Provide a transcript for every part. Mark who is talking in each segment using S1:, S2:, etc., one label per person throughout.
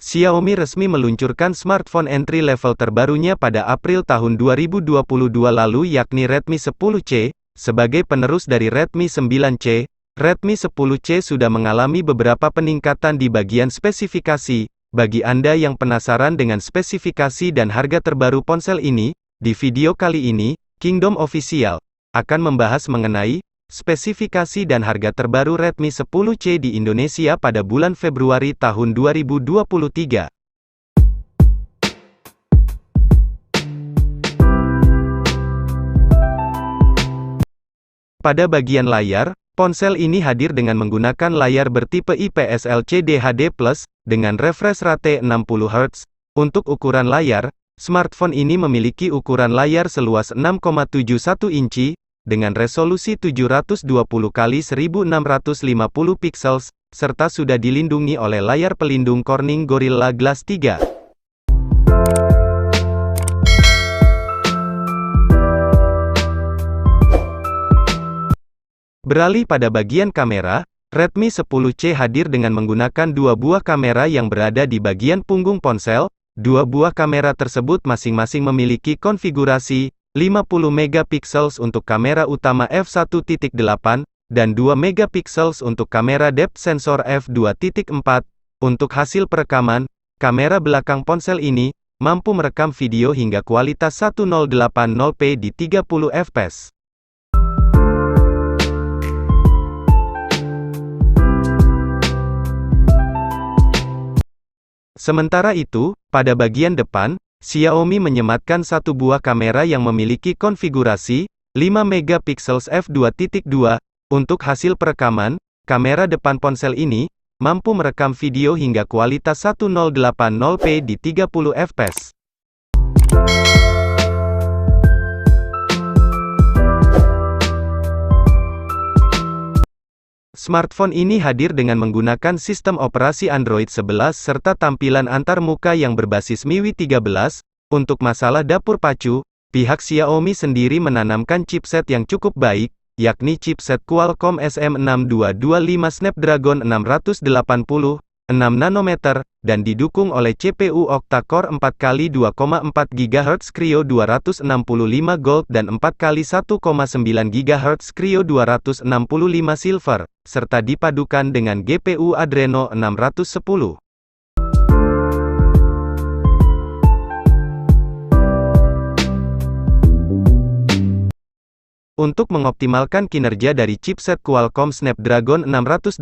S1: Xiaomi resmi meluncurkan smartphone entry level terbarunya pada April tahun 2022 lalu yakni Redmi 10C. Sebagai penerus dari Redmi 9C, Redmi 10C sudah mengalami beberapa peningkatan di bagian spesifikasi. Bagi Anda yang penasaran dengan spesifikasi dan harga terbaru ponsel ini, di video kali ini, Kingdom Official akan membahas mengenai spesifikasi dan harga terbaru Redmi 10C di Indonesia pada bulan Februari tahun 2023. Pada bagian layar, ponsel ini hadir dengan menggunakan layar bertipe IPS LCD HD+, dengan refresh rate 60 Hz. Untuk ukuran layar, smartphone ini memiliki ukuran layar seluas 6,71 inci, dengan resolusi 720 x 1650 pixels, serta sudah dilindungi oleh layar pelindung Corning Gorilla Glass 3. Beralih pada bagian kamera, Redmi 10C hadir dengan menggunakan dua buah kamera yang berada di bagian punggung ponsel. Dua buah kamera tersebut masing-masing memiliki konfigurasi 50 megapiksel untuk kamera utama f1.8, dan 2 megapiksel untuk kamera depth sensor f2.4. Untuk hasil perekaman, kamera belakang ponsel ini mampu merekam video hingga kualitas 1080p di 30 fps. Sementara itu, pada bagian depan, Xiaomi menyematkan satu buah kamera yang memiliki konfigurasi 5 megapiksel f2.2. Untuk hasil perekaman, kamera depan ponsel ini mampu merekam video hingga kualitas 1080p di 30 fps. Smartphone ini hadir dengan menggunakan sistem operasi Android 11 serta tampilan antarmuka yang berbasis MIUI 13. Untuk masalah dapur pacu, pihak Xiaomi sendiri menanamkan chipset yang cukup baik, yakni chipset Qualcomm SM6225 Snapdragon 680, 6 nanometer, dan didukung oleh CPU octa-core 4x2,4 GHz Kryo 265 Gold dan 4x1,9 GHz Kryo 265 Silver, serta dipadukan dengan GPU Adreno 610. Untuk mengoptimalkan kinerja dari chipset Qualcomm Snapdragon 680,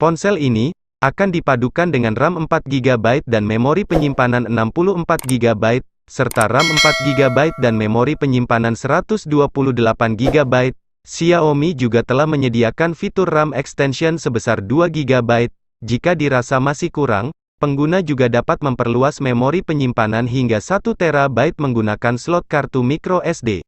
S1: ponsel ini akan dipadukan dengan RAM 4GB dan memori penyimpanan 64GB, serta RAM 4GB dan memori penyimpanan 128GB. Xiaomi juga telah menyediakan fitur RAM extension sebesar 2GB. Jika dirasa masih kurang, pengguna juga dapat memperluas memori penyimpanan hingga 1TB menggunakan slot kartu microSD.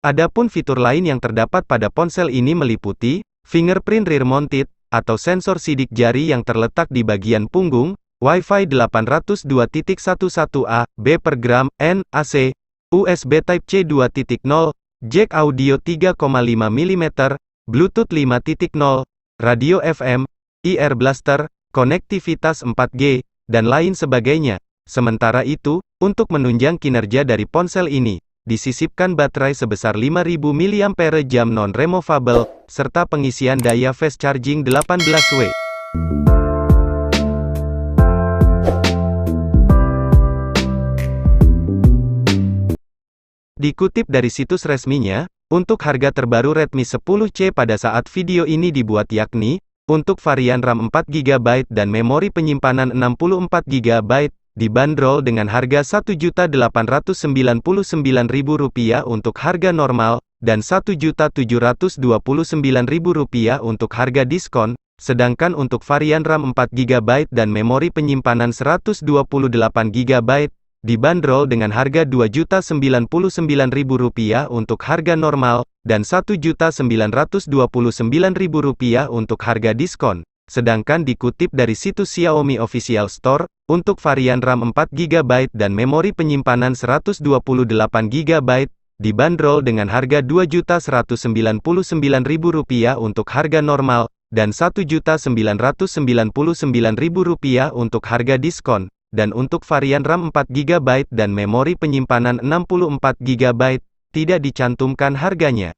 S1: Adapun fitur lain yang terdapat pada ponsel ini meliputi fingerprint rear mounted, atau sensor sidik jari yang terletak di bagian punggung, Wi-Fi 802.11a, B per gram, N, AC, USB Type-C 2.0, jack audio 3,5 mm, Bluetooth 5.0, radio FM, IR blaster, konektivitas 4G, dan lain sebagainya. Sementara itu, untuk menunjang kinerja dari ponsel ini, disisipkan baterai sebesar 5000 mAh non-removable, serta pengisian daya fast charging 18W. Dikutip dari situs resminya, untuk harga terbaru Redmi 10C pada saat video ini dibuat yakni, untuk varian RAM 4GB dan memori penyimpanan 64GB, dibanderol dengan harga Rp1.899.000 untuk harga normal, dan Rp1.729.000 untuk harga diskon, sedangkan untuk varian RAM 4GB dan memori penyimpanan 128GB, dibanderol dengan harga Rp2.099.000 untuk harga normal, dan Rp1.929.000 untuk harga diskon. Sedangkan dikutip dari situs Xiaomi Official Store, untuk varian RAM 4GB dan memori penyimpanan 128GB, dibanderol dengan harga Rp2.199.000 untuk harga normal, dan Rp1.999.000 untuk harga diskon, dan untuk varian RAM 4GB dan memori penyimpanan 64GB, tidak dicantumkan harganya.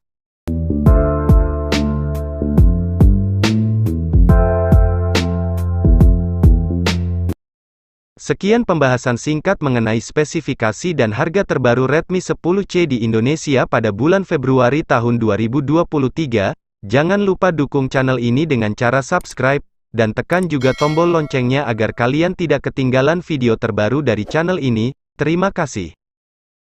S1: Sekian pembahasan singkat mengenai spesifikasi dan harga terbaru Redmi 10C di Indonesia pada bulan Februari tahun 2023. Jangan lupa dukung channel ini dengan cara subscribe, dan tekan juga tombol loncengnya agar kalian tidak ketinggalan video terbaru dari channel ini. Terima kasih.